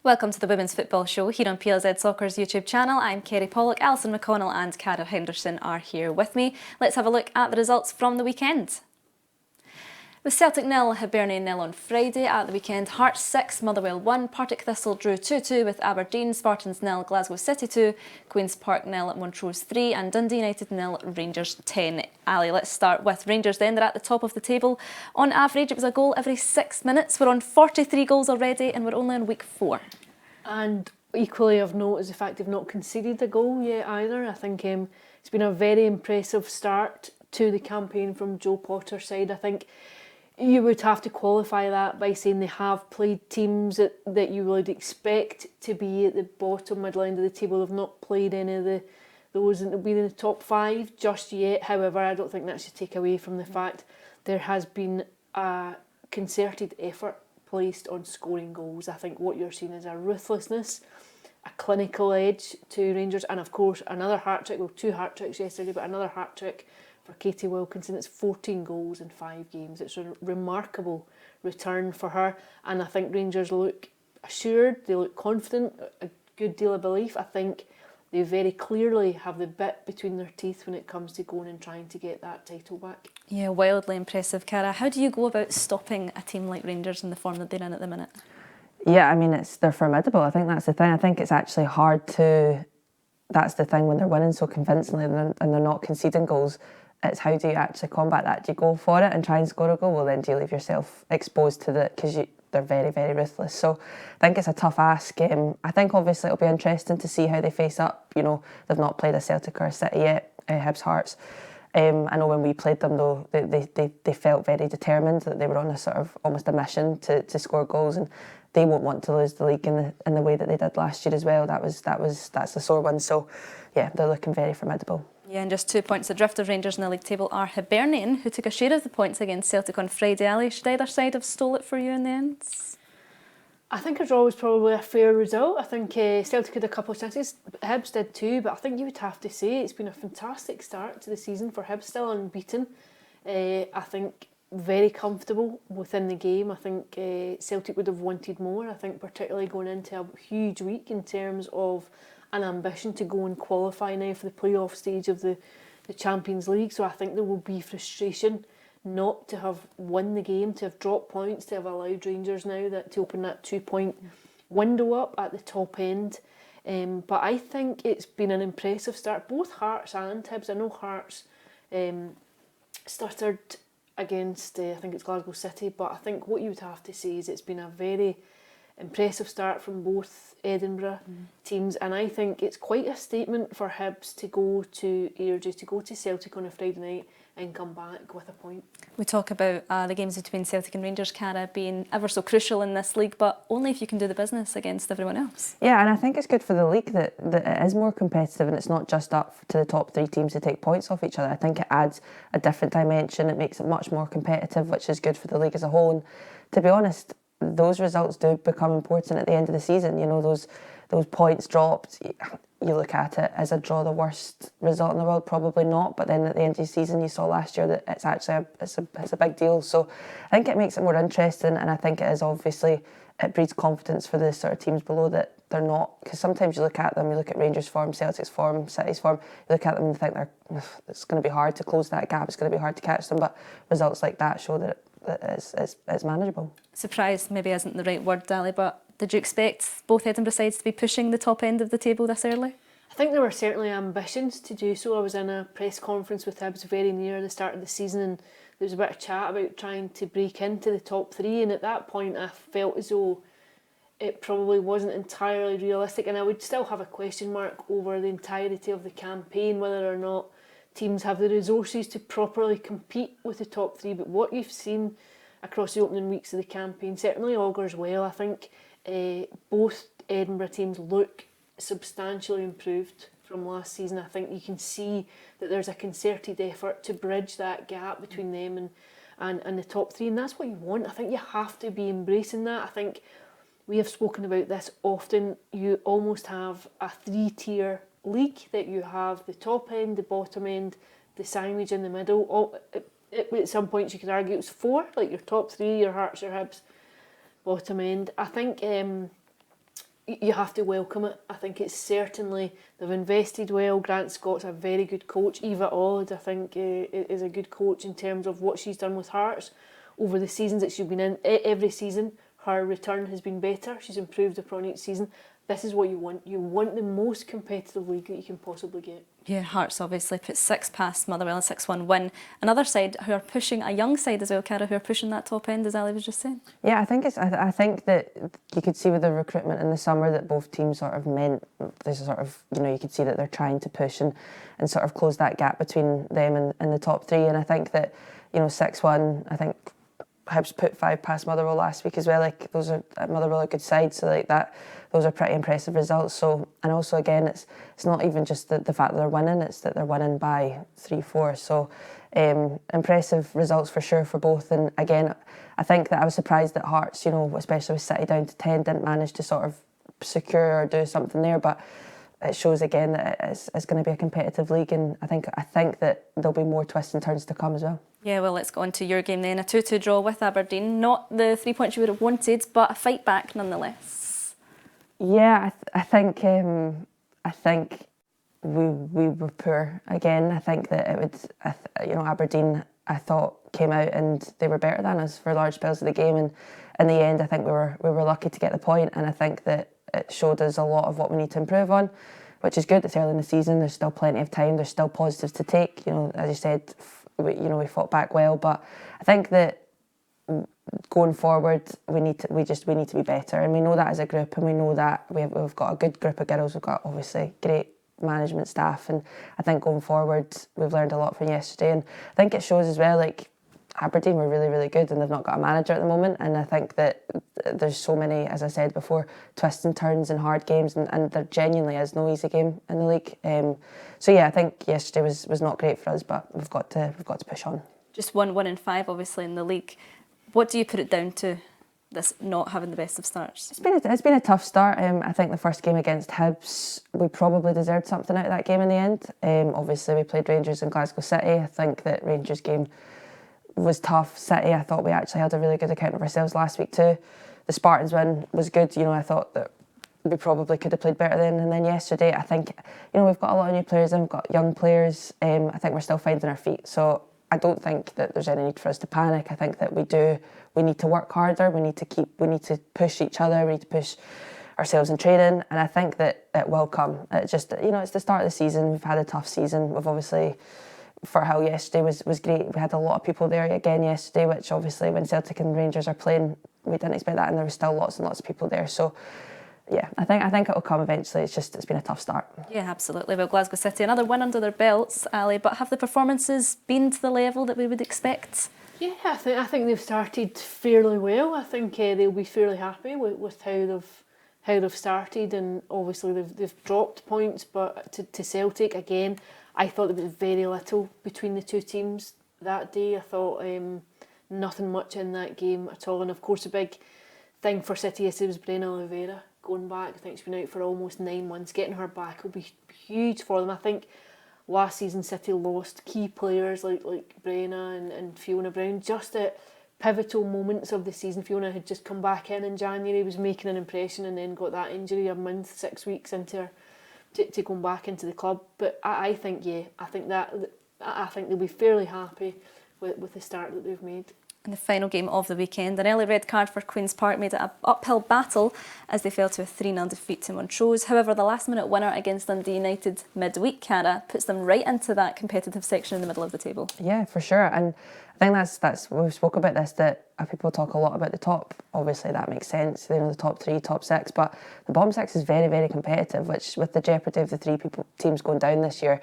Welcome to the Women's Football Show here on PLZ Soccer's YouTube channel. I'm Kerry Pollock, Alison McConnell and Cara Henderson are here with me. Let's have a look at the results from the weekend. With Celtic 0, Hibernian 0 on Friday at the weekend, Hearts 6, Motherwell 1, Partick Thistle drew 2-2 with Aberdeen, Spartans 0, Glasgow City 2, Queen's Park 0, Montrose 3 and Dundee United 0, Rangers 10. Ali, let's start with Rangers then. They're at the top of the table. On average, it was a goal every 6 minutes. We're on 43 goals already and we're only on week 4. And equally of note is the fact they've not conceded a goal yet either. I think it's been a very impressive start to the campaign from Joe Potter's side. I think you would have to qualify that by saying they have played teams that you would expect to be at the bottom, middle end of the table. They've not played any of those that will be in the top 5 just yet. However, I don't think that should take away from the fact there has been a concerted effort placed on scoring goals. I think what you're seeing is a ruthlessness, a clinical edge to Rangers, and of course another hat-trick, well 2 hat-tricks yesterday, but another hat-trick for Katie Wilkinson. It's 14 goals in 5 games. It's a remarkable return for her, and I think Rangers look assured, they look confident, a good deal of belief. I think they very clearly have the bit between their teeth when it comes to going and trying to get that title back. Yeah, wildly impressive, Cara. How do you go about stopping a team like Rangers in the form that they're in at the minute? Yeah, I mean, they're formidable. I think that's the thing. I think it's actually hard to... That's the thing when they're winning so convincingly and they're not conceding goals. It's how do you actually combat that? Do you go for it and try and score a goal? Well, then do you leave yourself exposed to the... Because they're very, very ruthless. So I think it's a tough ask. I think obviously it'll be interesting to see how they face up. You know, they've not played a Celtic or a City yet, Hibs Hearts. I know when we played them though, they felt very determined that they were on a sort of almost a mission to score goals, and they won't want to lose the league in the way that they did last year as well. That's the sore one. So yeah, they're looking very formidable. Yeah, and just 2 points adrift of Rangers in the league table are Hibernian, who took a share of the points against Celtic on Friday. Ali, should either side have stole it for you in the end? I think a draw was probably a fair result. I think Celtic had a couple of chances, Hibs did too, but I think you would have to say it's been a fantastic start to the season for Hibs, still unbeaten. I think very comfortable within the game. I think Celtic would have wanted more. I think particularly going into a huge week in terms of an ambition to go and qualify now for the playoff stage of the Champions League. So I think there will be frustration not to have won the game, to have dropped points, to have allowed Rangers now to open that 2-point window up at the top end. But I think it's been an impressive start, both Hearts and Hibs. I know Hearts started against, I think it's Glasgow City, but I think what you would have to say is it's been a very impressive start from both Edinburgh teams, and I think it's quite a statement for Hibs to go to Airdrie, to go to Celtic on a Friday night and come back with a point. We talk about the games between Celtic and Rangers, Cara, being ever so crucial in this league, but only if you can do the business against everyone else. Yeah, and I think it's good for the league that it is more competitive and it's not just up to the top 3 teams to take points off each other. I think it adds a different dimension. It makes it much more competitive, which is good for the league as a whole. And to be honest, those results do become important at the end of the season. You know, those points dropped, you look at it as a draw, the worst result in the world, probably not, but then at the end of the season you saw last year that it's actually it's a big deal. So I think it makes it more interesting, and I think it is obviously, it breeds confidence for the sort of teams below that they're not, because sometimes you look at them, you look at Rangers' form, Celtic's form, City's form, you look at them and think it's going to be hard to close that gap, it's going to be hard to catch them, but results like that show that it's manageable. Surprised maybe isn't the right word, Ali, but did you expect both Edinburgh sides to be pushing the top end of the table this early? I think there were certainly ambitions to do so. I was in a press conference with Hibs very near the start of the season, and there was a bit of chat about trying to break into the top 3, and at that point I felt as though it probably wasn't entirely realistic, and I would still have a question mark over the entirety of the campaign, whether or not teams have the resources to properly compete with the top 3. But what you've seen across the opening weeks of the campaign certainly augurs well. I think both Edinburgh teams look substantially improved from last season. I think you can see that there's a concerted effort to bridge that gap between them and the top 3, and that's what you want. I think you have to be embracing that. I think we have spoken about this often. You almost have a 3-tier league, that you have the top end, the bottom end, the sandwich in the middle. At some points you could argue it was 4, like your top 3, your Hearts, your Hibs, bottom end. I think you have to welcome it. I think it's certainly, they've invested well. Grant Scott's a very good coach. Eva Aud, I think, is a good coach in terms of what she's done with Hearts over the seasons that she's been in. Every season, her return has been better. She's improved upon each season. This is what you want. You want the most competitive league that you can possibly get. Yeah, Hearts obviously put 6 past Motherwell, a 6-1 win. Another side who are pushing, a young side as well, Cara, who are pushing that top end, as Ali was just saying. Yeah, I think that you could see with the recruitment in the summer that both teams sort of meant there's a sort of, you could see that they're trying to push and sort of close that gap between them and the top 3. And I think that, 6-1, I think Hibs put 5 past Motherwell last week as well. Like, those are, Motherwell are a good side, so like that, those are pretty impressive results. So, and also again, it's not even just the fact that they're winning, it's that they're winning by 3-4. So impressive results for sure for both. And again, I think that I was surprised that Hearts, especially with City down to 10, didn't manage to sort of secure or do something there. But it shows again that it's going to be a competitive league, and I think that there'll be more twists and turns to come as well. Yeah, well, let's go on to your game then. A 2-2 draw with Aberdeen. Not the 3 points you would have wanted, but a fight back nonetheless. Yeah, I think we were poor again. I think that it would, Aberdeen, I thought, came out and they were better than us for large spells of the game, and in the end, I think we were lucky to get the point, and I think that it showed us a lot of what we need to improve on, which is good. It's early in the season. There's still plenty of time. There's still positives to take. As you said, we fought back well, but I think that going forward, we need to be better, and we know that as a group, and we know that we've got a good group of girls. We've got obviously great management staff, and I think going forward we've learned a lot from yesterday, and I think it shows as well. Like, Aberdeen were really, really good, and they've not got a manager at the moment, and I think that there's so many, as I said before, twists and turns and hard games, and there genuinely is no easy game in the league. So yeah, I think yesterday was not great for us, but we've got to push on. Just 1 in 5 obviously in the league. What do you put it down to, this not having the best of starts? It's been a tough start. I think the first game against Hibs, we probably deserved something out of that game in the end. Obviously we played Rangers and Glasgow City. I think that Rangers game was tough. City, I thought we actually had a really good account of ourselves last week too. The Spartans win was good. I thought that we probably could have played better then. And then yesterday, I think, we've got a lot of new players and we've got young players. I think we're still finding our feet. So I don't think that there's any need for us to panic. I think that we need to work harder. We need to push each other. We need to push ourselves in training. And I think that it will come. It's just, it's the start of the season. We've had a tough season. We've obviously, for how yesterday was great. We had a lot of people there again yesterday, which obviously when Celtic and Rangers are playing, we didn't expect that, and there was still lots and lots of people there. So yeah, I think it'll come eventually. It's been a tough start. Yeah, absolutely. Well, Glasgow City, another win under their belts, Ali, but have the performances been to the level that we would expect? Yeah, I think they've started fairly well. I think they'll be fairly happy with how they've started, and obviously they've dropped points, but to Celtic again, I thought there was very little between the two teams that day. I thought nothing much in that game at all. And of course, the big thing for City yesterday was Brenna Oliveira going back. I think she's been out for almost 9 months. Getting her back will be huge for them. I think last season City lost key players like Brenna and Fiona Brown just at pivotal moments of the season. Fiona had just come back in January, was making an impression, and then got that injury a month, 6 weeks into her to going back into the club. But I think they'll be fairly happy with the start that they've made. In the final game of the weekend, an early red card for Queen's Park made it an uphill battle as they fell to a 3-0 defeat to Montrose. However, the last-minute winner against Dundee United midweek, Cara, puts them right into that competitive section in the middle of the table. Yeah, for sure. And I think that's we've spoke about this, that people talk a lot about the top. Obviously, that makes sense. The top 3, top 6, but the bottom 6 is very, very competitive. Which, with the jeopardy of the 3 teams going down this year,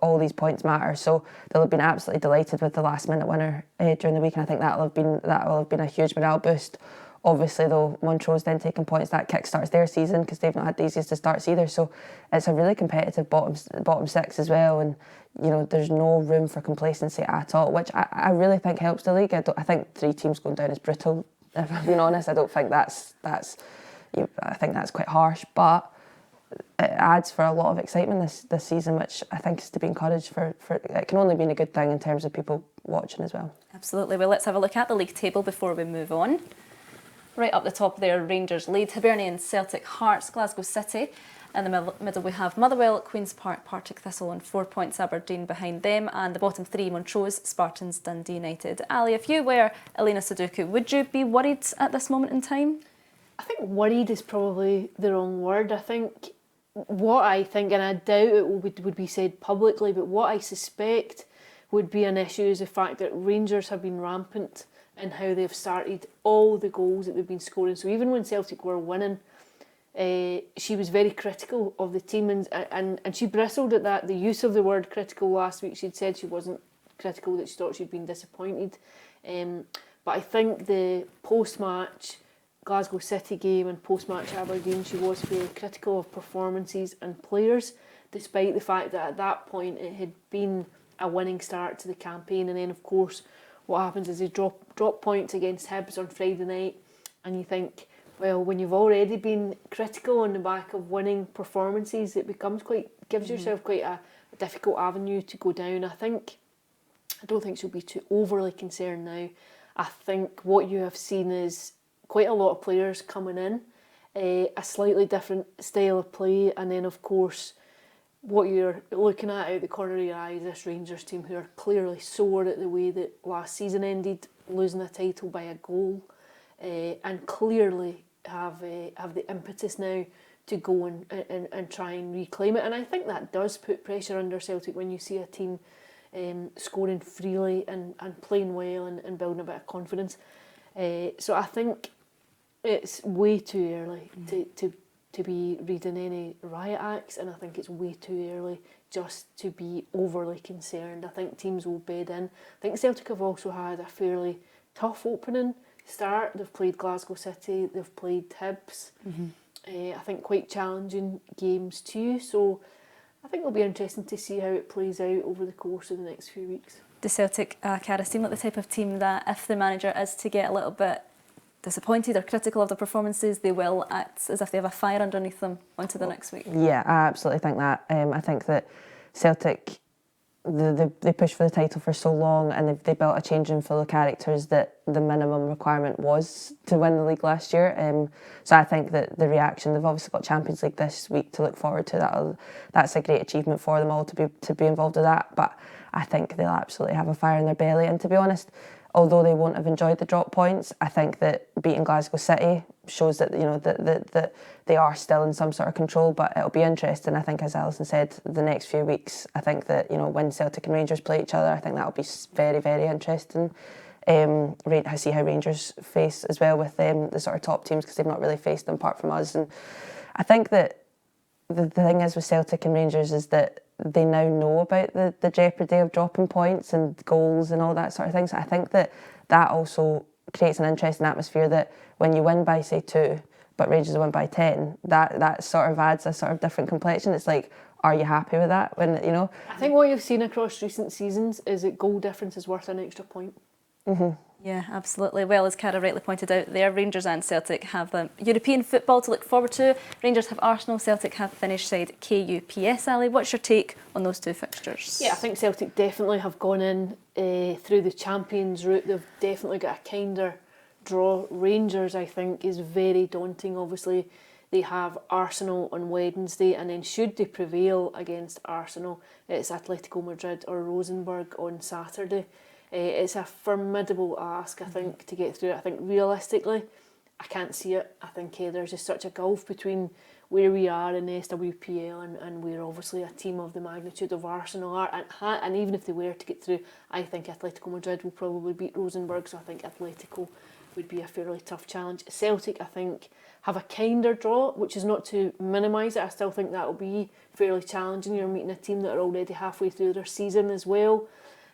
all these points matter. So they'll have been absolutely delighted with the last-minute winner during the week, and I think that will have been a huge morale boost. Obviously, though, Montrose then taking points, that kick-starts their season because they've not had the easiest of starts either. So it's a really competitive bottom 6 as well, and there's no room for complacency at all, which I really think helps the league. I think 3 teams going down is brutal. If I'm being honest, I don't think that's I think that's quite harsh, but it adds for a lot of excitement this season, which I think is to be encouraged. For it can only be a good thing in terms of people watching as well. Absolutely. Well, let's have a look at the league table before we move on. Right up the top there, Rangers lead, Hibernian, Celtic, Hearts, Glasgow City. In the middle we have Motherwell, Queen's Park, Partick Thistle on 4 points, Aberdeen behind them, and the bottom three, Montrose, Spartans, Dundee United. Ali, if you were Elena Sudoku, would you be worried at this moment in time? I think worried is probably the wrong word. I think, and I doubt it would be said publicly, but what I suspect would be an issue is the fact that Rangers have been rampant in how they've started all the goals that they've been scoring. So even when Celtic were winning, she was very critical of the team, and she bristled at that, the use of the word critical last week. She'd said she wasn't critical, that she thought she'd been disappointed. But I think the post-match Glasgow City game and post-match Aberdeen, she was very critical of performances and players, despite the fact that at that point it had been a winning start to the campaign. And then of course what happens is they drop points against Hibs on Friday night, and you think, well, when you've already been critical on the back of winning performances, it gives yourself quite a difficult avenue to go down. I don't think she'll be too overly concerned now. I think what you have seen is quite a lot of players coming in, a slightly different style of play, and then of course what you're looking at out the corner of your eye is this Rangers team who are clearly sore at the way that last season ended, losing a title by a goal, and clearly have the impetus now to go and try and reclaim it. And I think that does put pressure under Celtic when you see a team scoring freely and playing well and building a bit of confidence. So I think it's way too early to be reading any riot acts, and I think it's way too early just to be overly concerned. I think teams will bed in. I think Celtic have also had a fairly tough opening start. They've played Glasgow City, they've played Hibs. I think quite challenging games too, so I think it'll be interesting to see how it plays out over the course of the next few weeks. Does Celtic, Cara, seem like the type of team that if the manager is to get a little bit disappointed or critical of the performances, they will act as if they have a fire underneath them onto the next week? Yeah, I absolutely think that. I think that Celtic, they pushed for the title for so long, and they built a changing full of characters that the minimum requirement was to win the league last year. So I think that the reaction, they've obviously got Champions League this week to look forward to. That's a great achievement for them all to be involved with that. But I think they'll absolutely have a fire in their belly. And to be honest, although they won't have enjoyed the drop points, I think that beating Glasgow City shows that that they are still in some sort of control. But it'll be interesting. I think, as Alison said, the next few weeks, I think that when Celtic and Rangers play each other, I think that'll be very, very interesting. I see how Rangers face as well with the sort of top teams, because they've not really faced them apart from us. And I think that the thing is with Celtic and Rangers is that they now know about the jeopardy of dropping points and goals and all that sort of thing. So I think that also creates an interesting atmosphere, that when you win by, say, 2, but Rangers win by 10, that sort of adds a sort of different complexion. It's like, are you happy with that? I think what you've seen across recent seasons is that goal difference is worth an extra point. Mm-hmm. Yeah, absolutely. Well, as Cara rightly pointed out there, Rangers and Celtic have European football to look forward to. Rangers have Arsenal, Celtic have Finnish side KuPS. Ali, what's your take on those two fixtures? Yeah, I think Celtic definitely have gone in through the Champions route. They've definitely got a kinder draw. Rangers, I think, is very daunting. Obviously, they have Arsenal on Wednesday, and then should they prevail against Arsenal, it's Atletico Madrid or Rosenborg on Saturday. It's a formidable ask, I think, to get through it. I think realistically, I can't see it. I think there's just such a gulf between where we are in the SWPL and we're obviously a team of the magnitude of Arsenal are. And even if they were to get through, I think Atletico Madrid will probably beat Rosenborg, so I think Atletico would be a fairly tough challenge. Celtic, I think, have a kinder draw, which is not to minimise it. I still think that will be fairly challenging. You're meeting a team that are already halfway through their season as well.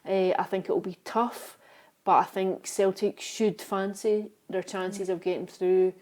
I think it will be tough, but I think Celtic should fancy their chances of getting through,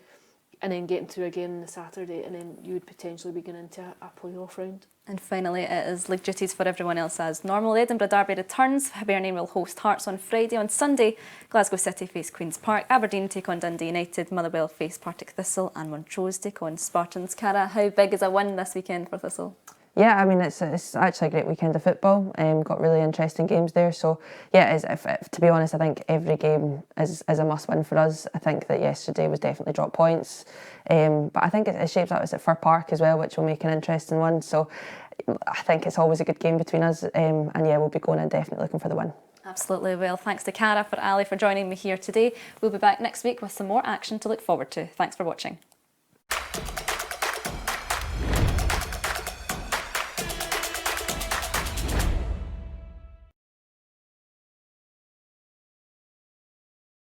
and then getting through again on the Saturday, and then you would potentially be going into a playoff round. And finally, it is league duties for everyone else as normal. The Edinburgh Derby returns. Hibernian will host Hearts on Friday. On Sunday, Glasgow City face Queen's Park, Aberdeen take on Dundee United, Motherwell face Partick Thistle, and Montrose take on Spartans. Cara, how big is a win this weekend for Thistle? Yeah, I mean, it's actually a great weekend of football. Got really interesting games there. So yeah, to be honest, I think every game is a must win for us. I think that yesterday was definitely drop points, but I think it shapes up. It's at Fir Park as well, which will make an interesting one. So I think it's always a good game between us, and yeah, we'll be going in definitely looking for the win. Absolutely. Well, thanks to Cara, for Ali, for joining me here today. We'll be back next week with some more action to look forward to. Thanks for watching.